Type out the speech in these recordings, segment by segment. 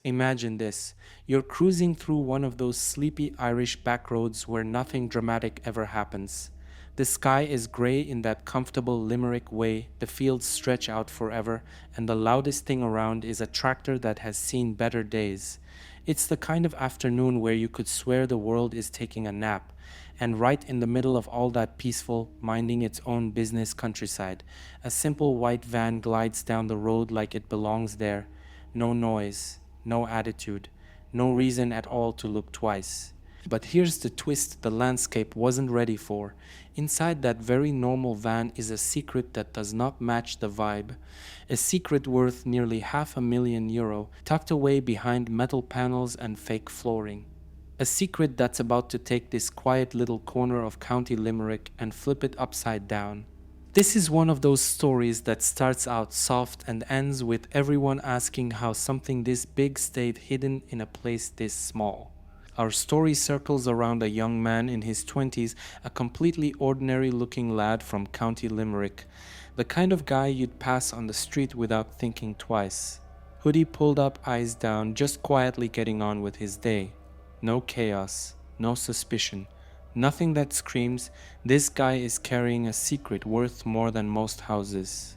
Imagine this. You're cruising through one of those sleepy Irish backroads where nothing dramatic ever happens. The sky is grey in that comfortable Limerick way, the fields stretch out forever, and the loudest thing around is a tractor that has seen better days. It's the kind of afternoon where you could swear the world is taking a nap, and right in the middle of all that peaceful, minding its own business countryside, a simple white van glides down the road like it belongs there. No noise, no attitude, no reason at all to look twice. But here's the twist the landscape wasn't ready for. Inside that very normal van is a secret that does not match the vibe. A secret worth nearly €500,000, tucked away behind metal panels and fake flooring. A secret that's about to take this quiet little corner of County Limerick and flip it upside down. This is one of those stories that starts out soft and ends with everyone asking how something this big stayed hidden in a place this small. Our story circles around a young man in his 20s, a completely ordinary looking lad from County Limerick, the kind of guy you'd pass on the street without thinking twice. Hoodie pulled up, eyes down, just quietly getting on with his day. No chaos, no suspicion. Nothing that screams, this guy is carrying a secret worth more than most houses.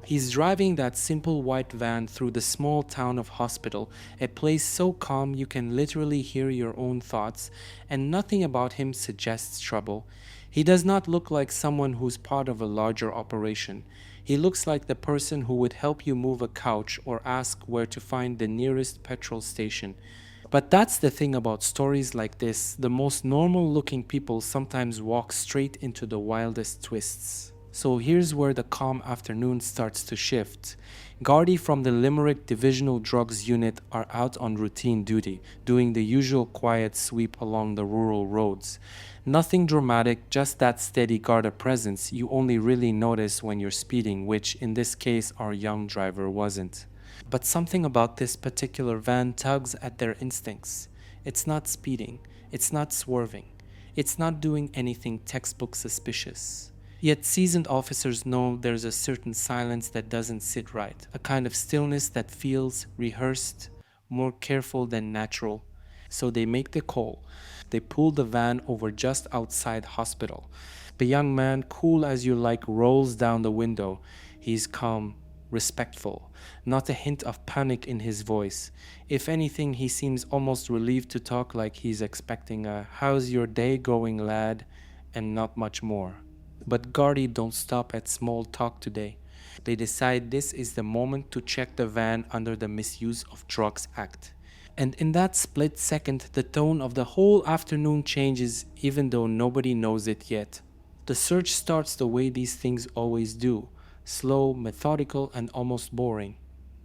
He's driving that simple white van through the small town of Hospital, a place so calm you can literally hear your own thoughts, and nothing about him suggests trouble. He does not look like someone who's part of a larger operation. He looks like the person who would help you move a couch or ask where to find the nearest petrol station. But that's the thing about stories like this, the most normal looking people sometimes walk straight into the wildest twists. So here's where the calm afternoon starts to shift. Gardaí from the Limerick Divisional Drugs Unit are out on routine duty, doing the usual quiet sweep along the rural roads. Nothing dramatic, just that steady Garda presence you only really notice when you're speeding, which in this case our young driver wasn't. But something about this particular van tugs at their instincts. It's not speeding, it's not swerving, it's not doing anything textbook suspicious. Yet seasoned officers know there's a certain silence that doesn't sit right, a kind of stillness that feels rehearsed, more careful than natural. So they make the call. They pull the van over just outside Hospital. The young man, cool as you like, rolls down the window. He's calm, respectful, not a hint of panic in his voice. If anything, he seems almost relieved to talk, like he's expecting a "how's your day going, lad?" and not much more. But Gardaí don't stop at small talk today. They decide this is the moment to check the van under the Misuse of Drugs Act. And in that split second, the tone of the whole afternoon changes, even though nobody knows it yet. The search starts the way these things always do. Slow, methodical, and almost boring.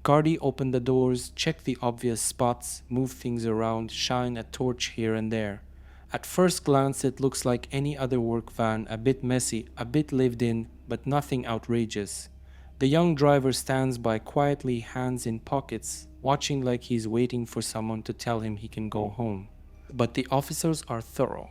Gardaí open the doors, check the obvious spots, move things around, shine a torch here and there. At first glance it looks like any other work van, a bit messy, a bit lived in, but nothing outrageous. The young driver stands by quietly, hands in pockets, watching like he's waiting for someone to tell him he can go home. But the officers are thorough.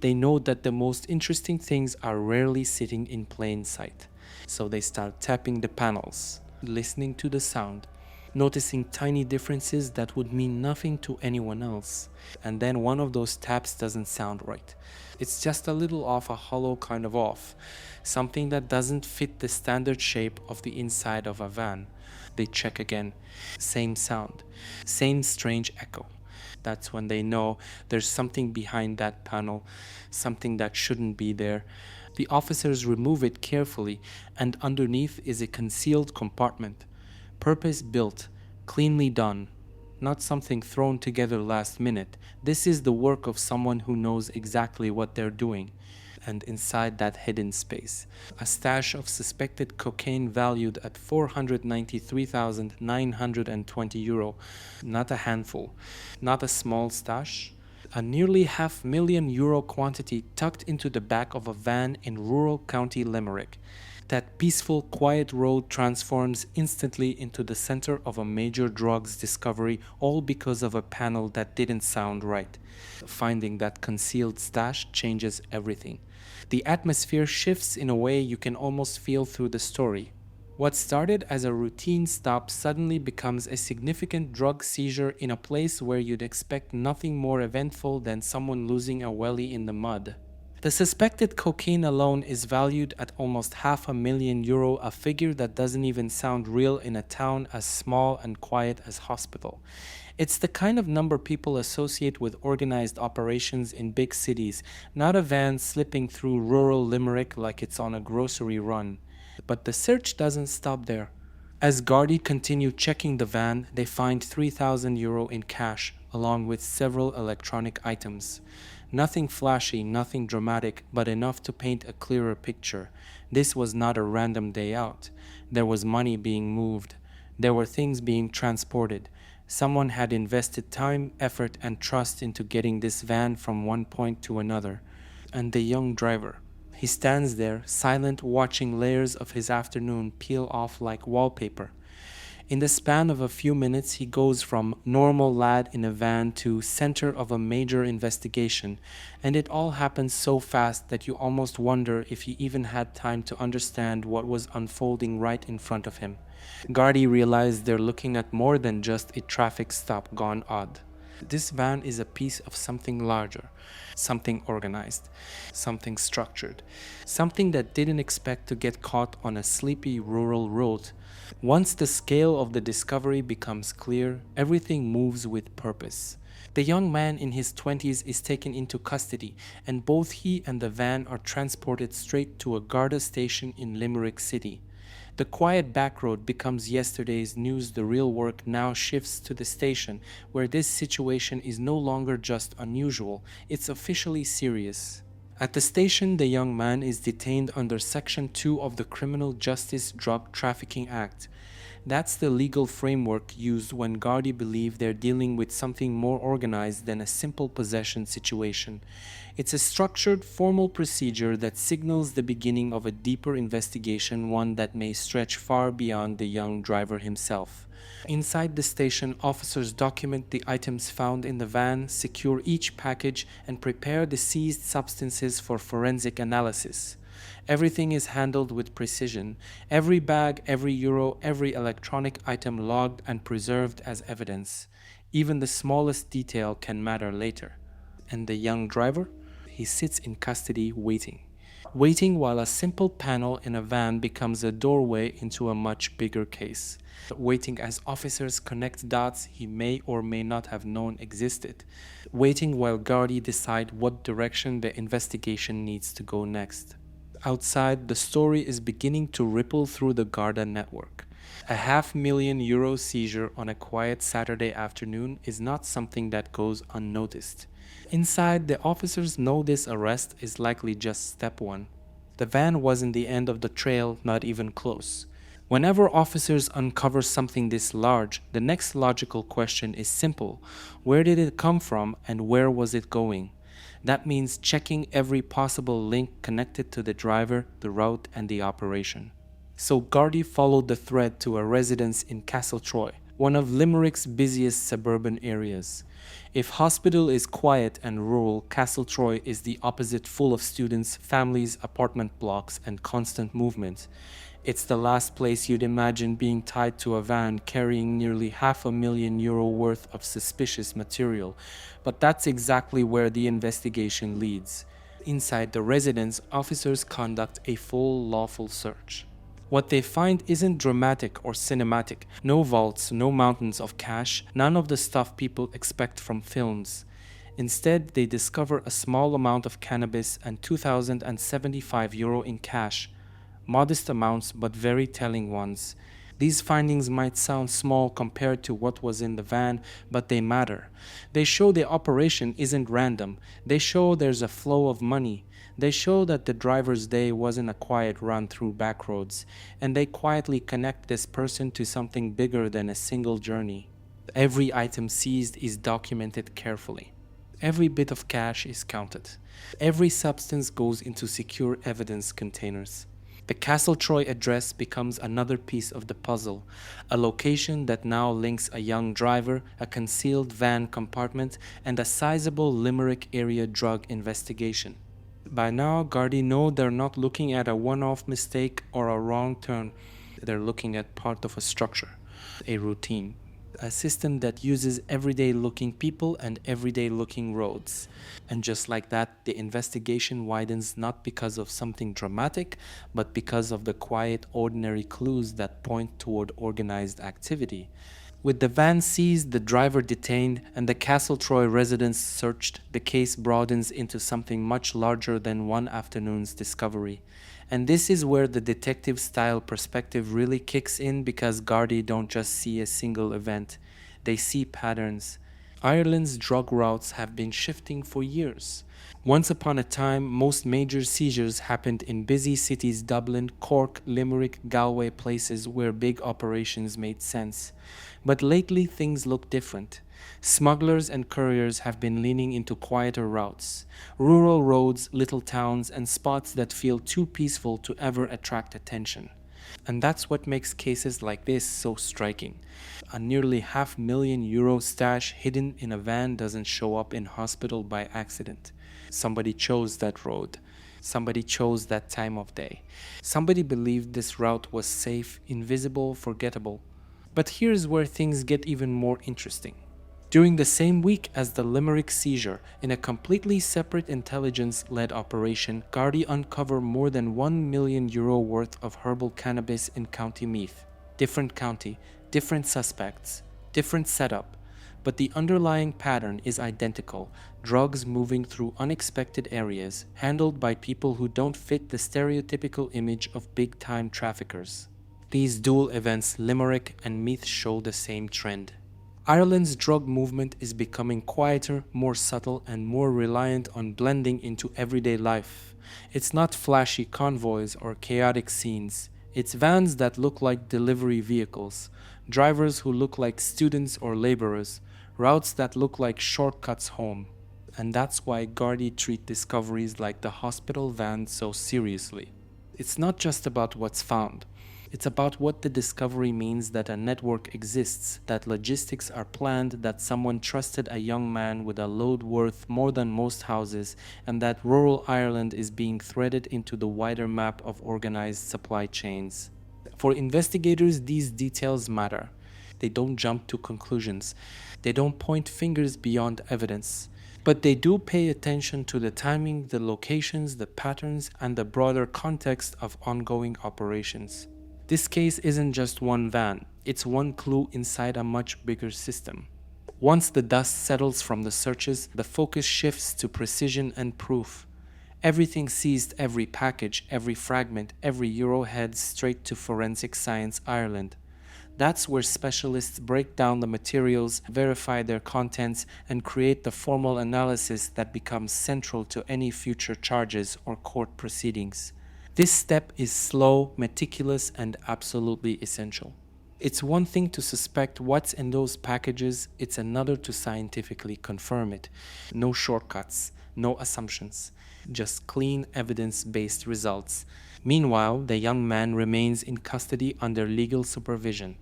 They know that the most interesting things are rarely sitting in plain sight. So they start tapping the panels, listening to the sound, noticing tiny differences that would mean nothing to anyone else. And then one of those taps doesn't sound right. It's just a little off, a hollow kind of off, something that doesn't fit the standard shape of the inside of a van. They check again. Same sound, same strange echo. That's when they know there's something behind that panel, something that shouldn't be there. The officers remove it carefully, and underneath is a concealed compartment. Purpose-built, cleanly done, not something thrown together last minute. This is the work of someone who knows exactly what they're doing. And inside that hidden space, a stash of suspected cocaine valued at €493,920. Not a handful, not a small stash. A nearly €500,000 quantity tucked into the back of a van in rural County Limerick. That peaceful, quiet road transforms instantly into the center of a major drugs discovery, all because of a panel that didn't sound right. Finding that concealed stash changes everything. The atmosphere shifts in a way you can almost feel through the story. What started as a routine stop suddenly becomes a significant drug seizure in a place where you'd expect nothing more eventful than someone losing a welly in the mud. The suspected cocaine alone is valued at almost €500,000, a figure that doesn't even sound real in a town as small and quiet as Hospital. It's the kind of number people associate with organized operations in big cities, not a van slipping through rural Limerick like it's on a grocery run. But the search doesn't stop there. As Gardaí continue checking the van, they find €3,000 in cash, along with several electronic items. Nothing flashy, nothing dramatic, but enough to paint a clearer picture. This was not a random day out. There was money being moved. There were things being transported. Someone had invested time, effort, and trust into getting this van from one point to another. And the young driver. He stands there, silent, watching layers of his afternoon peel off like wallpaper. In the span of a few minutes, he goes from normal lad in a van to center of a major investigation, and it all happens so fast that you almost wonder if he even had time to understand what was unfolding right in front of him. Gardaí realize they're looking at more than just a traffic stop gone odd. This van is a piece of something larger, something organized, something structured, something that didn't expect to get caught on a sleepy rural road. Once the scale of the discovery becomes clear, everything moves with purpose. The young man in his 20s is taken into custody, and both he and the van are transported straight to a Garda station in Limerick City. The quiet back road becomes yesterday's news. The real work now shifts to the station, where this situation is no longer just unusual, it's officially serious. At the station, the young man is detained under Section 2 of the Criminal Justice Drug Trafficking Act. That's the legal framework used when Gardaí believe they're dealing with something more organized than a simple possession situation. It's a structured, formal procedure that signals the beginning of a deeper investigation, one that may stretch far beyond the young driver himself. Inside the station, officers document the items found in the van, secure each package, and prepare the seized substances for forensic analysis. Everything is handled with precision. Every bag, every euro, every electronic item logged and preserved as evidence. Even the smallest detail can matter later. And the young driver? He sits in custody waiting. Waiting while a simple panel in a van becomes a doorway into a much bigger case. Waiting as officers connect dots he may or may not have known existed. Waiting while Gardaí decide what direction the investigation needs to go next. Outside, the story is beginning to ripple through the Garda network. A €500,000 seizure on a quiet Saturday afternoon is not something that goes unnoticed. Inside, the officers know this arrest is likely just step one. The van wasn't the end of the trail, not even close. Whenever officers uncover something this large, the next logical question is simple. Where did it come from and where was it going? That means checking every possible link connected to the driver, the route, and the operation. So Gardaí followed the thread to a residence in Castletroy, one of Limerick's busiest suburban areas. If Hospital is quiet and rural, Castletroy is the opposite, full of students, families, apartment blocks, and constant movement. It's the last place you'd imagine being tied to a van carrying nearly €500,000 worth of suspicious material, but that's exactly where the investigation leads. Inside the residence, officers conduct a full lawful search. What they find isn't dramatic or cinematic. No vaults, no mountains of cash, none of the stuff people expect from films. Instead, they discover a small amount of cannabis and €2,075 in cash. Modest amounts, but very telling ones. These findings might sound small compared to what was in the van, but they matter. They show the operation isn't random. They show there's a flow of money. They show that the driver's day wasn't a quiet run through back roads, and they quietly connect this person to something bigger than a single journey. Every item seized is documented carefully. Every bit of cash is counted. Every substance goes into secure evidence containers. The Castletroy address becomes another piece of the puzzle, a location that now links a young driver, a concealed van compartment, and a sizable Limerick area drug investigation. By now, Gardaí know they're not looking at a one-off mistake or a wrong turn. They're looking at part of a structure, a routine, a system that uses everyday looking people and everyday looking roads. And just like that, the investigation widens not because of something dramatic, but because of the quiet, ordinary clues that point toward organized activity. With the van seized, the driver detained, and the Castletroy residence searched, the case broadens into something much larger than one afternoon's discovery. And this is where the detective style perspective really kicks in, because Gardaí don't just see a single event, they see patterns. Ireland's drug routes have been shifting for years. Once upon a time, most major seizures happened in busy cities: Dublin, Cork, Limerick, Galway, places where big operations made sense. But lately things look different. Smugglers and couriers have been leaning into quieter routes, rural roads, little towns, and spots that feel too peaceful to ever attract attention. And that's what makes cases like this so striking. A nearly €500,000 stash hidden in a van doesn't show up in hospital by accident. Somebody chose that road. Somebody chose that time of day. Somebody believed this route was safe, invisible, forgettable. But here's where things get even more interesting. During the same week as the Limerick seizure, in a completely separate intelligence-led operation, Gardaí uncover more than €1 million worth of herbal cannabis in County Meath. Different county, different suspects, different setup, but the underlying pattern is identical: drugs moving through unexpected areas, handled by people who don't fit the stereotypical image of big-time traffickers. These dual events, Limerick and Meath, show the same trend. Ireland's drug movement is becoming quieter, more subtle, and more reliant on blending into everyday life. It's not flashy convoys or chaotic scenes. It's vans that look like delivery vehicles, drivers who look like students or laborers, routes that look like shortcuts home. And that's why Gardaí treat discoveries like the hospital van so seriously. It's not just about what's found. It's about what the discovery means: that a network exists, that logistics are planned, that someone trusted a young man with a load worth more than most houses, and that rural Ireland is being threaded into the wider map of organized supply chains. For investigators, these details matter. They don't jump to conclusions. They don't point fingers beyond evidence. But they do pay attention to the timing, the locations, the patterns, and the broader context of ongoing operations. This case isn't just one van, it's one clue inside a much bigger system. Once the dust settles from the searches, the focus shifts to precision and proof. Everything seized, every package, every fragment, every euro heads straight to Forensic Science Ireland. That's where specialists break down the materials, verify their contents, and create the formal analysis that becomes central to any future charges or court proceedings. This step is slow, meticulous, and absolutely essential. It's one thing to suspect what's in those packages, it's another to scientifically confirm it. No shortcuts, no assumptions, just clean evidence-based results. Meanwhile, the young man remains in custody under legal supervision.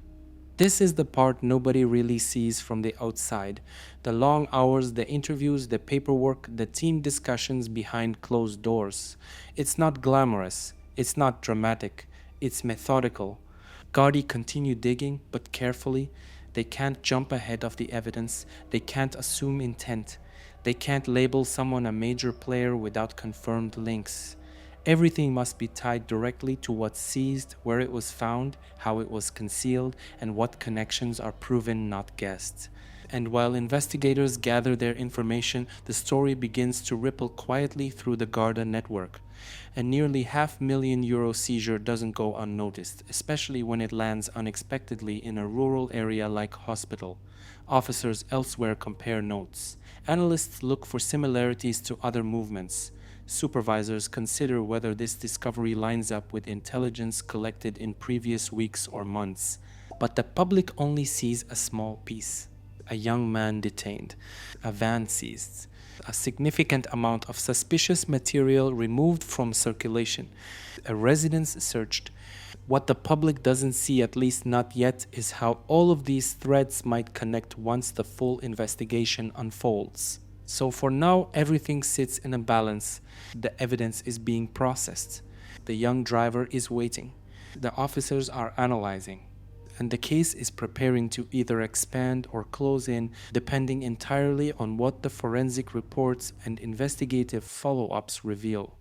This is the part nobody really sees from the outside: the long hours, the interviews, the paperwork, the team discussions behind closed doors. It's not glamorous, it's not dramatic, it's methodical. Gardaí continue digging, but carefully. They can't jump ahead of the evidence, they can't assume intent, they can't label someone a major player without confirmed links. Everything must be tied directly to what's seized, where it was found, how it was concealed, and what connections are proven, not guessed. And while investigators gather their information, the story begins to ripple quietly through the Garda network. A nearly €500,000 seizure doesn't go unnoticed, especially when it lands unexpectedly in a rural area like hospital. Officers elsewhere compare notes. Analysts look for similarities to other movements. Supervisors consider whether this discovery lines up with intelligence collected in previous weeks or months. But the public only sees a small piece. A young man detained, a van seized, a significant amount of suspicious material removed from circulation, a residence searched. What the public doesn't see, at least not yet, is how all of these threads might connect once the full investigation unfolds. So for now, everything sits in a balance. The evidence is being processed. The young driver is waiting. The officers are analyzing, and the case is preparing to either expand or close in, depending entirely on what the forensic reports and investigative follow ups reveal.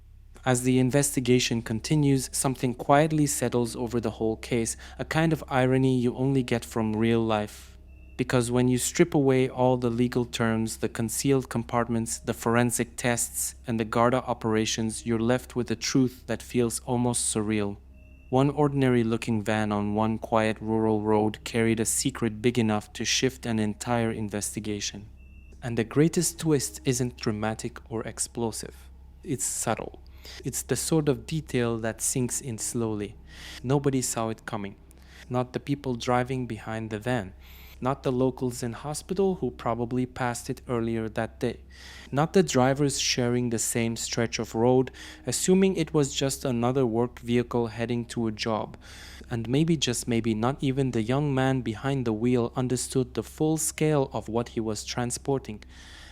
As the investigation continues, something quietly settles over the whole case, a kind of irony you only get from real life. Because when you strip away all the legal terms, the concealed compartments, the forensic tests, and the Garda operations, you're left with a truth that feels almost surreal. One ordinary looking van on one quiet rural road carried a secret big enough to shift an entire investigation. And the greatest twist isn't dramatic or explosive. It's subtle. It's the sort of detail that sinks in slowly. Nobody saw it coming. Not the people driving behind the van. Not the locals in hospital who probably passed it earlier that day. Not the drivers sharing the same stretch of road, assuming it was just another work vehicle heading to a job. And maybe, just maybe, not even the young man behind the wheel understood the full scale of what he was transporting.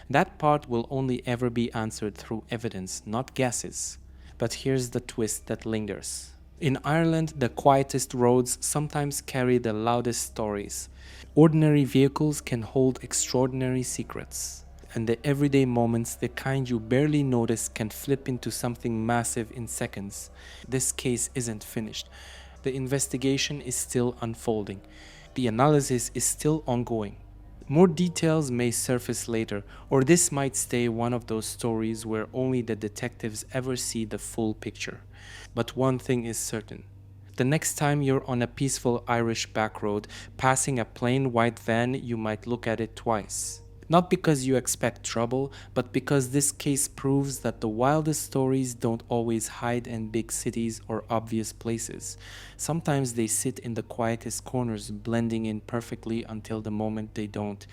That part will only ever be answered through evidence, not guesses. But here's the twist that lingers. In Ireland, the quietest roads sometimes carry the loudest stories. Ordinary vehicles can hold extraordinary secrets. And the everyday moments, the kind you barely notice, can flip into something massive in seconds. This case isn't finished. The investigation is still unfolding. The analysis is still ongoing. More details may surface later, or this might stay one of those stories where only the detectives ever see the full picture. But one thing is certain. The next time you're on a peaceful Irish back road, passing a plain white van, you might look at it twice. Not because you expect trouble, but because this case proves that the wildest stories don't always hide in big cities or obvious places. Sometimes they sit in the quietest corners, blending in perfectly until the moment they don't.